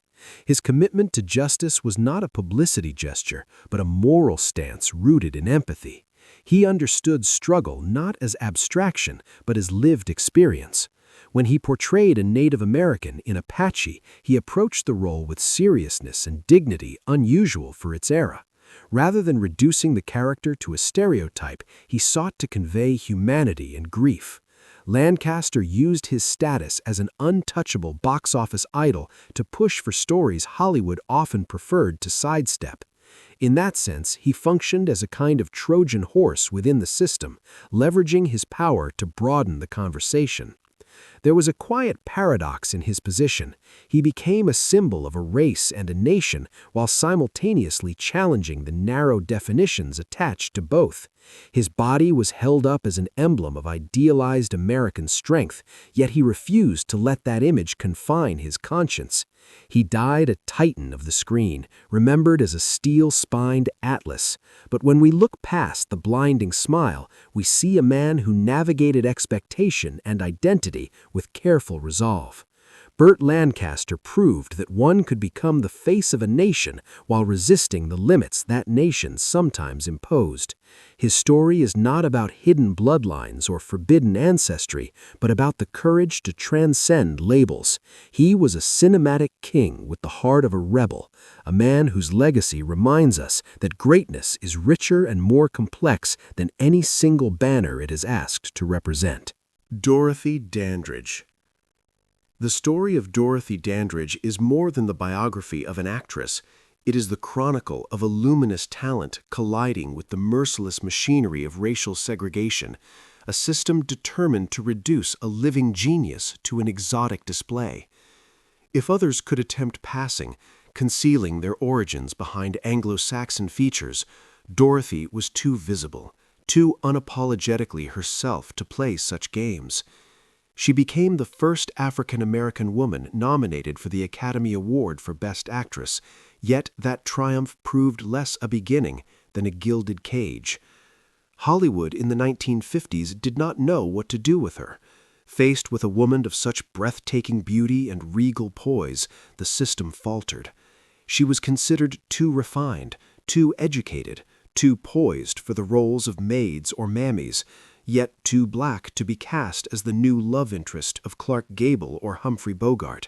His commitment to justice was not a publicity gesture, but a moral stance rooted in empathy. He understood struggle not as abstraction, but as lived experience. When he portrayed a Native American in Apache, he approached the role with seriousness and dignity unusual for its era. Rather than reducing the character to a stereotype, he sought to convey humanity and grief. Lancaster used his status as an untouchable box office idol to push for stories Hollywood often preferred to sidestep. In that sense, he functioned as a kind of Trojan horse within the system, leveraging his power to broaden the conversation. There was a quiet paradox in his position. He became a symbol of a race and a nation while simultaneously challenging the narrow definitions attached to both. His body was held up as an emblem of idealized American strength, yet he refused to let that image confine his conscience. He died a titan of the screen, remembered as a steel-spined Atlas. But when we look past the blinding smile, we see a man who navigated expectation and identity with careful resolve. Burt Lancaster proved that one could become the face of a nation while resisting the limits that nation sometimes imposed. His story is not about hidden bloodlines or forbidden ancestry, but about the courage to transcend labels. He was a cinematic king with the heart of a rebel, a man whose legacy reminds us that greatness is richer and more complex than any single banner it is asked to represent. Dorothy Dandridge. The story of Dorothy Dandridge is more than the biography of an actress. It is the chronicle of a luminous talent colliding with the merciless machinery of racial segregation, a system determined to reduce a living genius to an exotic display. If others could attempt passing, concealing their origins behind Anglo-Saxon features, Dorothy was too visible, too unapologetically herself to play such games. She became the first African-American woman nominated for the Academy Award for Best Actress, yet that triumph proved less a beginning than a gilded cage. Hollywood in the 1950s did not know what to do with her. Faced with a woman of such breathtaking beauty and regal poise, the system faltered. She was considered too refined, too educated, too poised for the roles of maids or mammies, yet too black to be cast as the new love interest of Clark Gable or Humphrey Bogart.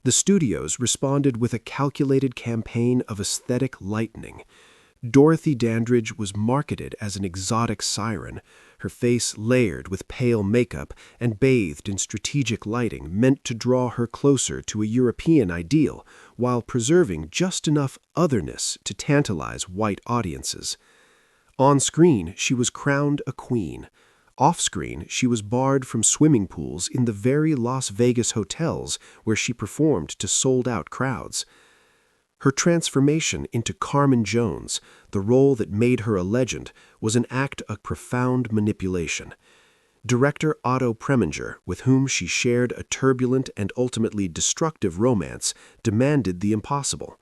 The studios responded with a calculated campaign of aesthetic lightening. Dorothy Dandridge was marketed as an exotic siren, her face layered with pale makeup and bathed in strategic lighting meant to draw her closer to a European ideal while preserving just enough otherness to tantalize white audiences. On screen, she was crowned a queen. Off-screen, she was barred from swimming pools in the very Las Vegas hotels where she performed to sold-out crowds. Her transformation into Carmen Jones, the role that made her a legend, was an act of profound manipulation. Director Otto Preminger, with whom she shared a turbulent and ultimately destructive romance, demanded the impossible.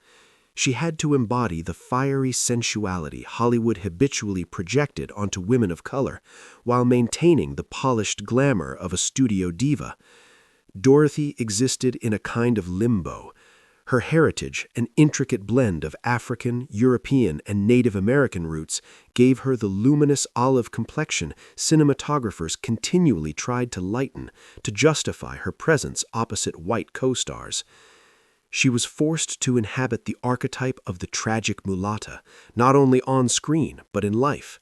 She had to embody the fiery sensuality Hollywood habitually projected onto women of color, while maintaining the polished glamour of a studio diva. Dorothy existed in a kind of limbo. Her heritage, an intricate blend of African, European, and Native American roots, gave her the luminous olive complexion cinematographers continually tried to lighten to justify her presence opposite white co-stars. She was forced to inhabit the archetype of the tragic mulatta, not only on screen but in life.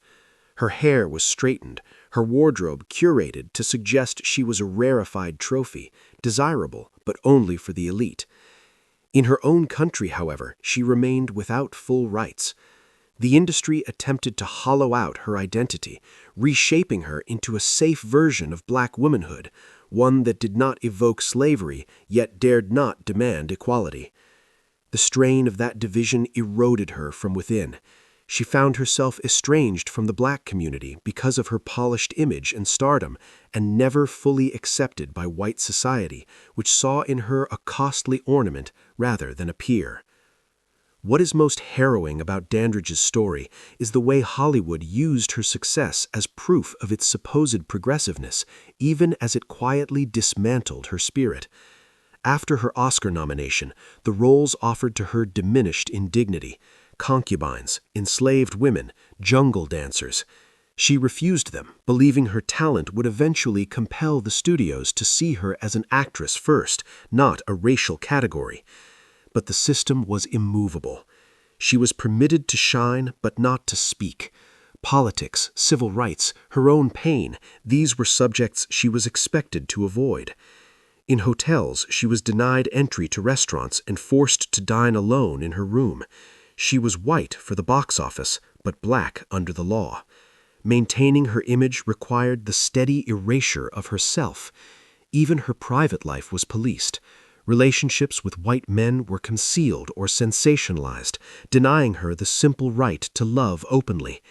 Her hair was straightened, her wardrobe curated to suggest she was a rarefied trophy, desirable but only for the elite. In her own country, however, she remained without full rights. The industry attempted to hollow out her identity, reshaping her into a safe version of black womanhood, one that did not evoke slavery, yet dared not demand equality. The strain of that division eroded her from within. She found herself estranged from the black community because of her polished image and stardom, and never fully accepted by white society, which saw in her a costly ornament rather than a peer. What is most harrowing about Dandridge's story is the way Hollywood used her success as proof of its supposed progressiveness, even as it quietly dismantled her spirit. After her Oscar nomination, the roles offered to her diminished in dignity. Concubines, enslaved women, jungle dancers. She refused them, believing her talent would eventually compel the studios to see her as an actress first, not a racial category. But the system was immovable. She was permitted to shine, but not to speak. Politics, civil rights, her own pain, these were subjects she was expected to avoid. In hotels, she was denied entry to restaurants and forced to dine alone in her room. She was white for the box office, but black under the law. Maintaining her image required the steady erasure of herself. Even her private life was policed. Relationships with white men were concealed or sensationalized, denying her the simple right to love openly.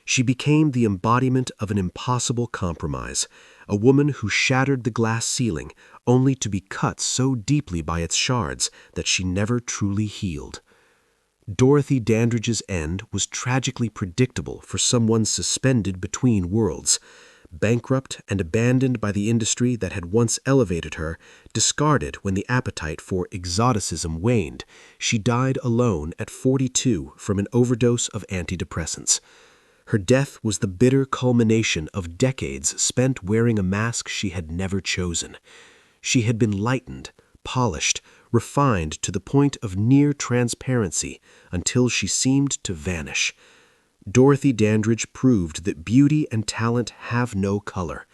She became the embodiment of an impossible compromise, a woman who shattered the glass ceiling, only to be cut so deeply by its shards that she never truly healed. Dorothy Dandridge's end was tragically predictable for someone suspended between worlds. Bankrupt and abandoned by the industry that had once elevated her, discarded when the appetite for exoticism waned, she died alone at 42 from an overdose of antidepressants. Her death was the bitter culmination of decades spent wearing a mask she had never chosen. She had been lightened, polished, refined to the point of near transparency until she seemed to vanish. Dorothy Dandridge proved that beauty and talent have no color,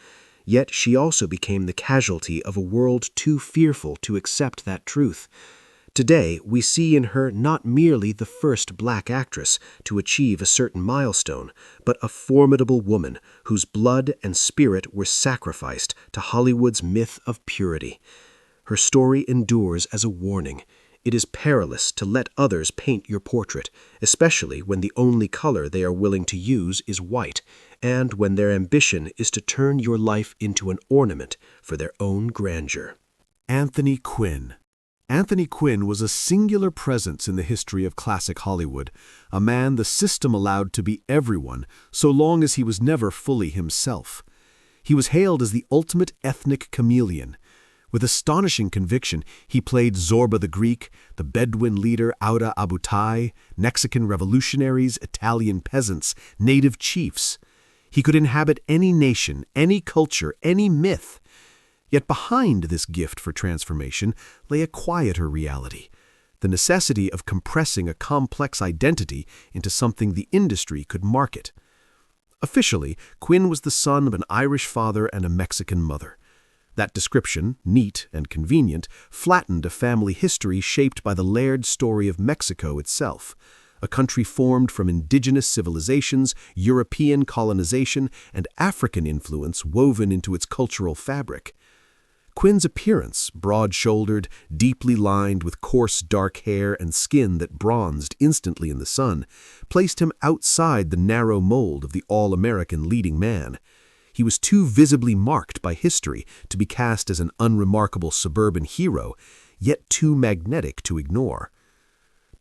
yet she also became the casualty of a world too fearful to accept that truth. Today, we see in her not merely the first black actress to achieve a certain milestone, but a formidable woman whose blood and spirit were sacrificed to Hollywood's myth of purity. Her story endures as a warning. It is perilous to let others paint your portrait, especially when the only color they are willing to use is white, and when their ambition is to turn your life into an ornament for their own grandeur. Anthony Quinn. Anthony Quinn was a singular presence in the history of classic Hollywood, a man the system allowed to be everyone so long as he was never fully himself. He was hailed as the ultimate ethnic chameleon. With astonishing conviction, he played Zorba the Greek, the Bedouin leader Auda Abutai, Mexican revolutionaries, Italian peasants, native chiefs. He could inhabit any nation, any culture, any myth. Yet behind this gift for transformation lay a quieter reality. the necessity of compressing a complex identity into something the industry could market. Officially, Quinn was the son of an Irish father and a Mexican mother. That description, neat and convenient, flattened a family history shaped by the layered story of Mexico itself, a country formed from indigenous civilizations, European colonization, and African influence woven into its cultural fabric. Quinn's appearance, broad-shouldered, deeply lined with coarse dark hair and skin that bronzed instantly in the sun, placed him outside the narrow mold of the all-American leading man. He was too visibly marked by history to be cast as an unremarkable suburban hero, yet too magnetic to ignore.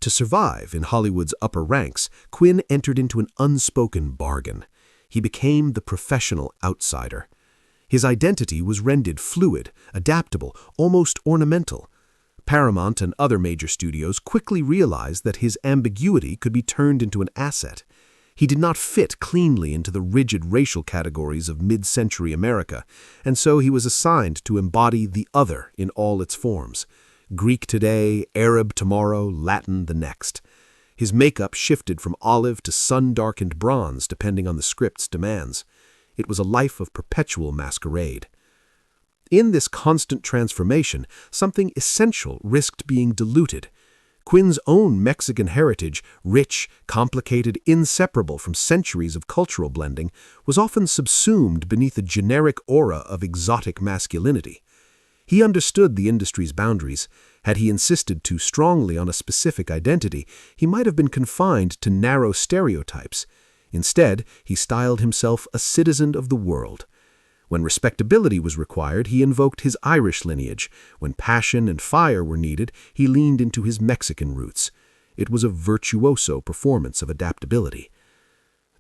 To survive in Hollywood's upper ranks, Quinn entered into an unspoken bargain. He became the professional outsider. His identity was rendered fluid, adaptable, almost ornamental. Paramount and other major studios quickly realized that his ambiguity could be turned into an asset. He did not fit cleanly into the rigid racial categories of mid-century America, and so he was assigned to embody the other in all its forms. Greek today, Arab tomorrow, Latin the next. His makeup shifted from olive to sun-darkened bronze depending on the script's demands. It was a life of perpetual masquerade. In this constant transformation, something essential risked being diluted. Quinn's own Mexican heritage, rich, complicated, inseparable from centuries of cultural blending, was often subsumed beneath a generic aura of exotic masculinity. He understood the industry's boundaries. Had he insisted too strongly on a specific identity, he might have been confined to narrow stereotypes. Instead, he styled himself a citizen of the world. When respectability was required, he invoked his Irish lineage. When passion and fire were needed, he leaned into his Mexican roots. It was a virtuoso performance of adaptability.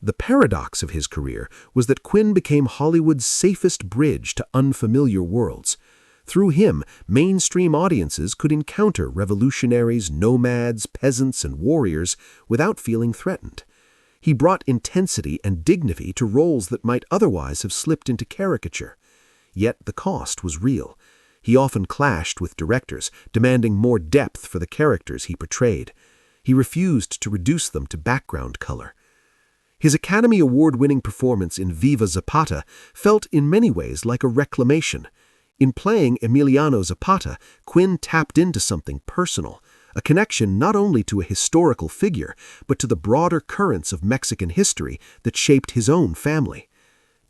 The paradox of his career was that Quinn became Hollywood's safest bridge to unfamiliar worlds. Through him, mainstream audiences could encounter revolutionaries, nomads, peasants, and warriors without feeling threatened. He brought intensity and dignity to roles that might otherwise have slipped into caricature. Yet the cost was real. He often clashed with directors, demanding more depth for the characters he portrayed. He refused to reduce them to background color. His Academy Award-winning performance in Viva Zapata felt in many ways like a reclamation. In playing Emiliano Zapata, Quinn tapped into something personal, a connection not only to a historical figure, but to the broader currents of Mexican history that shaped his own family.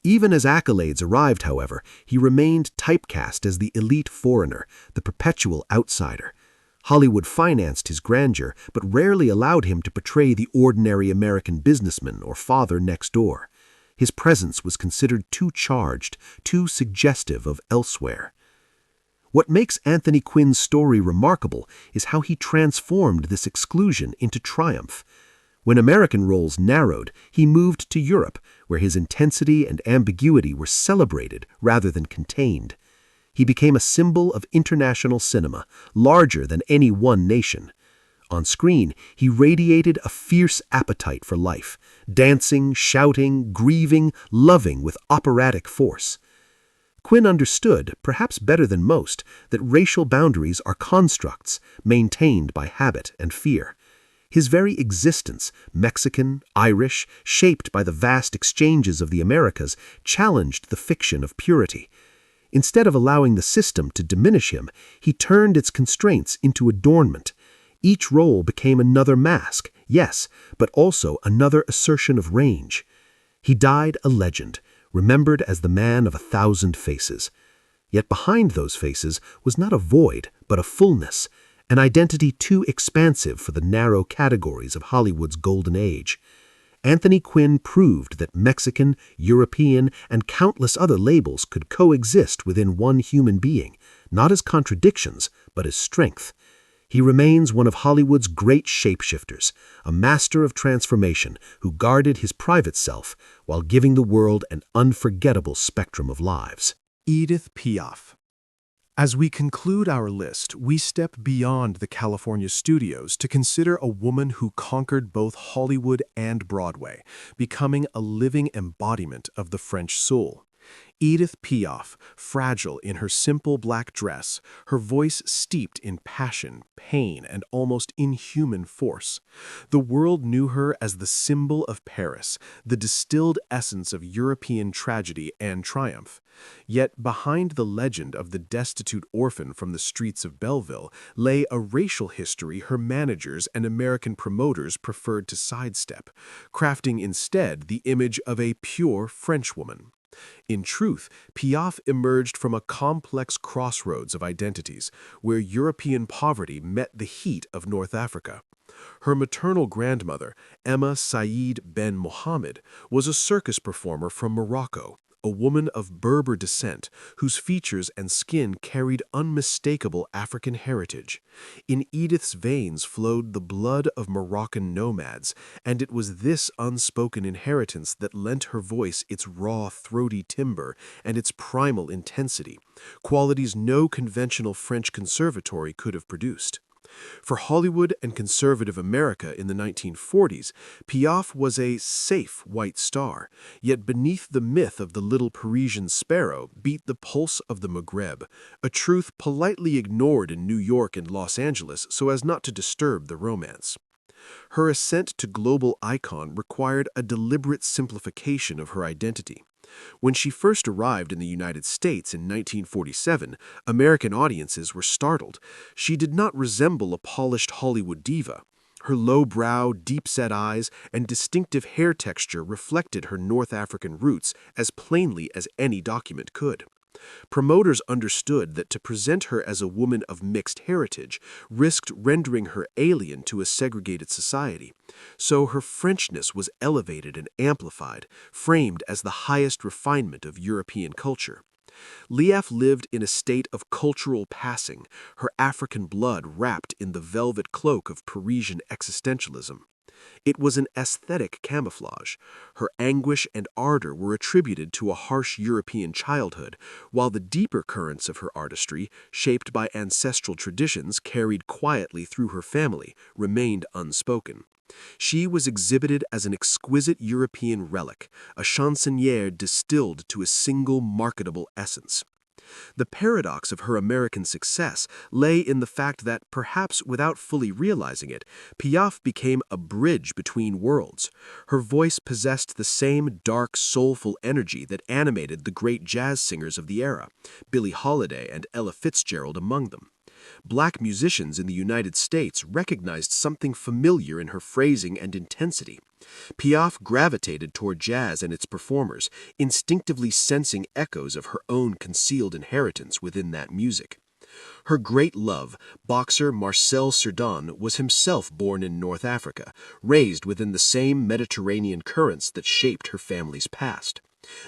Even as accolades arrived, however, he remained typecast as the elite foreigner, the perpetual outsider. Hollywood financed his grandeur, but rarely allowed him to portray the ordinary American businessman or father next door. His presence was considered too charged, too suggestive of elsewhere. What makes Anthony Quinn's story remarkable is how he transformed this exclusion into triumph. When American roles narrowed, he moved to Europe, where his intensity and ambiguity were celebrated rather than contained. He became a symbol of international cinema, larger than any one nation. On screen, he radiated a fierce appetite for life, dancing, shouting, grieving, loving with operatic force. Quinn understood, perhaps better than most, that racial boundaries are constructs maintained by habit and fear. His very existence, Mexican, Irish, shaped by the vast exchanges of the Americas, challenged the fiction of purity. Instead of allowing the system to diminish him, he turned its constraints into adornment. Each role became another mask, yes, but also another assertion of range. He died a legend, remembered as the man of 1,000 faces. Yet behind those faces was not a void, but a fullness, an identity too expansive for the narrow categories of Hollywood's golden age. Anthony Quinn proved that Mexican, European, and countless other labels could coexist within one human being, not as contradictions, but as strength. He remains one of Hollywood's great shapeshifters, a master of transformation who guarded his private self while giving the world an unforgettable spectrum of lives. Edith Piaf. As we conclude our list, we step beyond the California studios to consider a woman who conquered both Hollywood and Broadway, becoming a living embodiment of the French soul. Edith Piaf, fragile in her simple black dress, her voice steeped in passion, pain, and almost inhuman force. The world knew her as the symbol of Paris, the distilled essence of European tragedy and triumph. Yet behind the legend of the destitute orphan from the streets of Belleville lay a racial history her managers and American promoters preferred to sidestep, crafting instead the image of a pure Frenchwoman. In truth, Piaf emerged from a complex crossroads of identities, where European poverty met the heat of North Africa. Her maternal grandmother, Emma Said Ben Mohammed, was a circus performer from Morocco, a woman of Berber descent whose features and skin carried unmistakable African heritage. In Edith's veins flowed the blood of Moroccan nomads, and it was this unspoken inheritance that lent her voice its raw, throaty timbre and its primal intensity, qualities no conventional French conservatory could have produced. For Hollywood and conservative America in the 1940s, Piaf was a safe white star, yet beneath the myth of the little Parisian sparrow beat the pulse of the Maghreb, a truth politely ignored in New York and Los Angeles so as not to disturb the romance. Her ascent to global icon required a deliberate simplification of her identity. When she first arrived in the United States in 1947, American audiences were startled. She did not resemble a polished Hollywood diva. Her low brow, deep-set eyes, and distinctive hair texture reflected her North African roots as plainly as any document could. Promoters understood that to present her as a woman of mixed heritage risked rendering her alien to a segregated society. So her Frenchness was elevated and amplified, framed as the highest refinement of European culture. Piaf lived in a state of cultural passing, her African blood wrapped in the velvet cloak of Parisian existentialism. It was an aesthetic camouflage. Her anguish and ardor were attributed to a harsh European childhood, while the deeper currents of her artistry, shaped by ancestral traditions carried quietly through her family, remained unspoken. She was exhibited as an exquisite European relic, a chansonnière distilled to a single marketable essence. The paradox of her American success lay in the fact that, perhaps without fully realizing it, Piaf became a bridge between worlds. Her voice possessed the same dark, soulful energy that animated the great jazz singers of the era, Billie Holiday and Ella Fitzgerald among them. Black musicians in the United States recognized something familiar in her phrasing and intensity. Piaf gravitated toward jazz and its performers, instinctively sensing echoes of her own concealed inheritance within that music. Her great love, boxer Marcel Cerdan, was himself born in North Africa, raised within the same Mediterranean currents that shaped her family's past.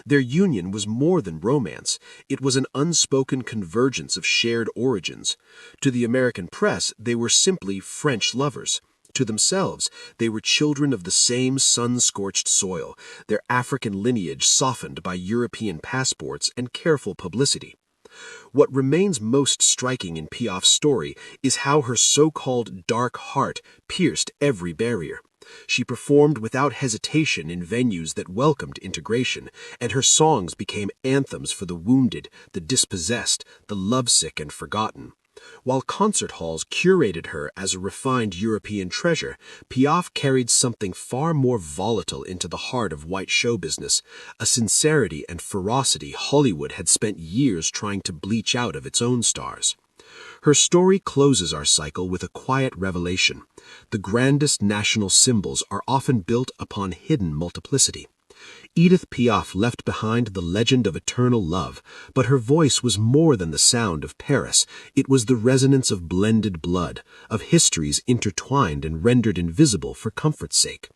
Their union was more than romance. It was an unspoken convergence of shared origins. To the American press, they were simply French lovers. To themselves, they were children of the same sun-scorched soil, their African lineage softened by European passports and careful publicity. What remains most striking in Piaf's story is how her so-called dark heart pierced every barrier. She performed without hesitation in venues that welcomed integration, and her songs became anthems for the wounded, the dispossessed, the lovesick and forgotten. While concert halls curated her as a refined European treasure, Piaf carried something far more volatile into the heart of white show business, a sincerity and ferocity Hollywood had spent years trying to bleach out of its own stars. Her story closes our cycle with a quiet revelation. The grandest national symbols are often built upon hidden multiplicity. Edith Piaf left behind the legend of eternal love, but her voice was more than the sound of Paris. It was the resonance of blended blood, of histories intertwined and rendered invisible for comfort's sake.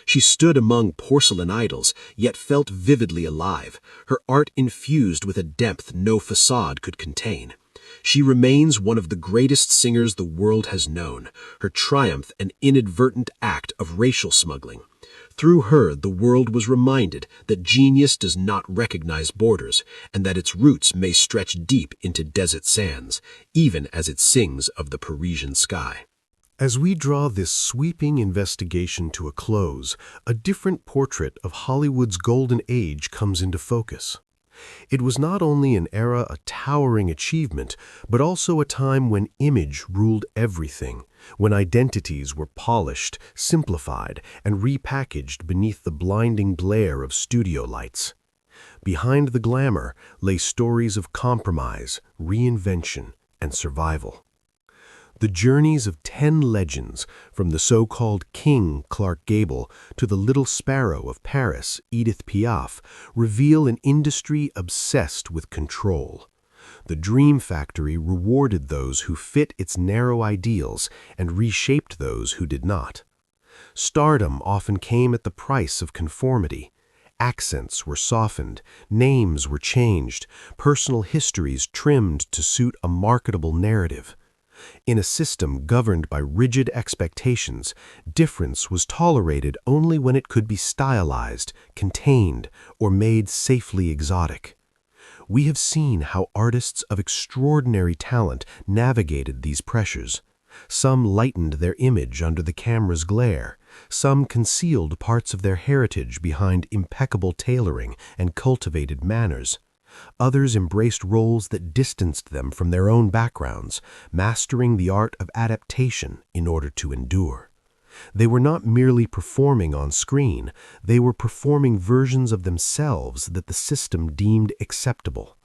She stood among porcelain idols, yet felt vividly alive, her art infused with a depth no facade could contain. She remains one of the greatest singers the world has known, her triumph an inadvertent act of racial smuggling. Through her, the world was reminded that genius does not recognize borders, and that its roots may stretch deep into desert sands, even as it sings of the Parisian sky. As we draw this sweeping investigation to a close, a different portrait of Hollywood's golden age comes into focus. It was not only an era of towering achievement, but also a time when image ruled everything, when identities were polished, simplified, and repackaged beneath the blinding glare of studio lights. Behind the glamour lay stories of compromise, reinvention, and survival. The journeys of 10 legends, from the so-called King Clark Gable to the Little Sparrow of Paris, Edith Piaf, reveal an industry obsessed with control. The Dream Factory rewarded those who fit its narrow ideals and reshaped those who did not. Stardom often came at the price of conformity. Accents were softened, names were changed, personal histories trimmed to suit a marketable narrative. In a system governed by rigid expectations, difference was tolerated only when it could be stylized, contained, or made safely exotic. We have seen how artists of extraordinary talent navigated these pressures. Some lightened their image under the camera's glare. Some concealed parts of their heritage behind impeccable tailoring and cultivated manners. Others embraced roles that distanced them from their own backgrounds, mastering the art of adaptation in order to endure. They were not merely performing on screen, they were performing versions of themselves that the system deemed acceptable.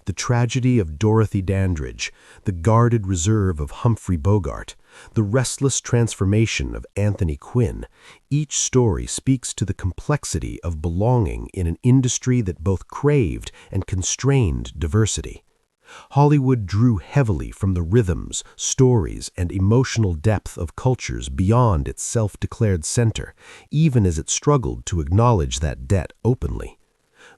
The tragedy of Dorothy Dandridge, the guarded reserve of Humphrey Bogart, the restless transformation of Anthony Quinn, each story speaks to the complexity of belonging in an industry that both craved and constrained diversity. Hollywood drew heavily from the rhythms, stories, and emotional depth of cultures beyond its self-declared center, even as it struggled to acknowledge that debt openly.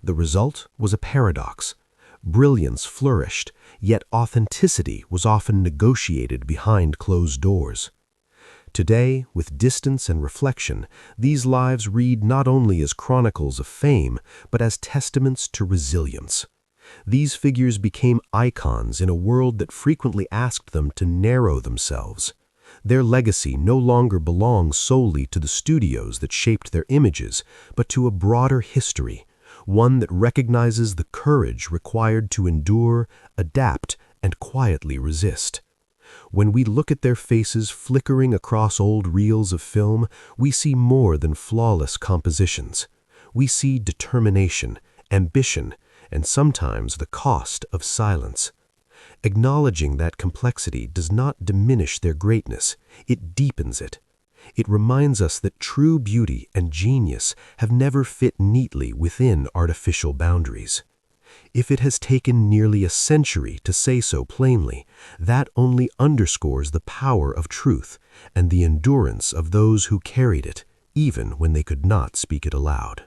The result was a paradox. Brilliance flourished, yet authenticity was often negotiated behind closed doors. Today, with distance and reflection, these lives read not only as chronicles of fame, but as testaments to resilience. These figures became icons in a world that frequently asked them to narrow themselves. Their legacy no longer belongs solely to the studios that shaped their images, but to a broader history, one that recognizes the courage required to endure, adapt, and quietly resist. When we look at their faces flickering across old reels of film, we see more than flawless compositions. We see determination, ambition, and sometimes the cost of silence. Acknowledging that complexity does not diminish their greatness, it deepens it. It reminds us that true beauty and genius have never fit neatly within artificial boundaries. If it has taken nearly a century to say so plainly, that only underscores the power of truth and the endurance of those who carried it, even when they could not speak it aloud.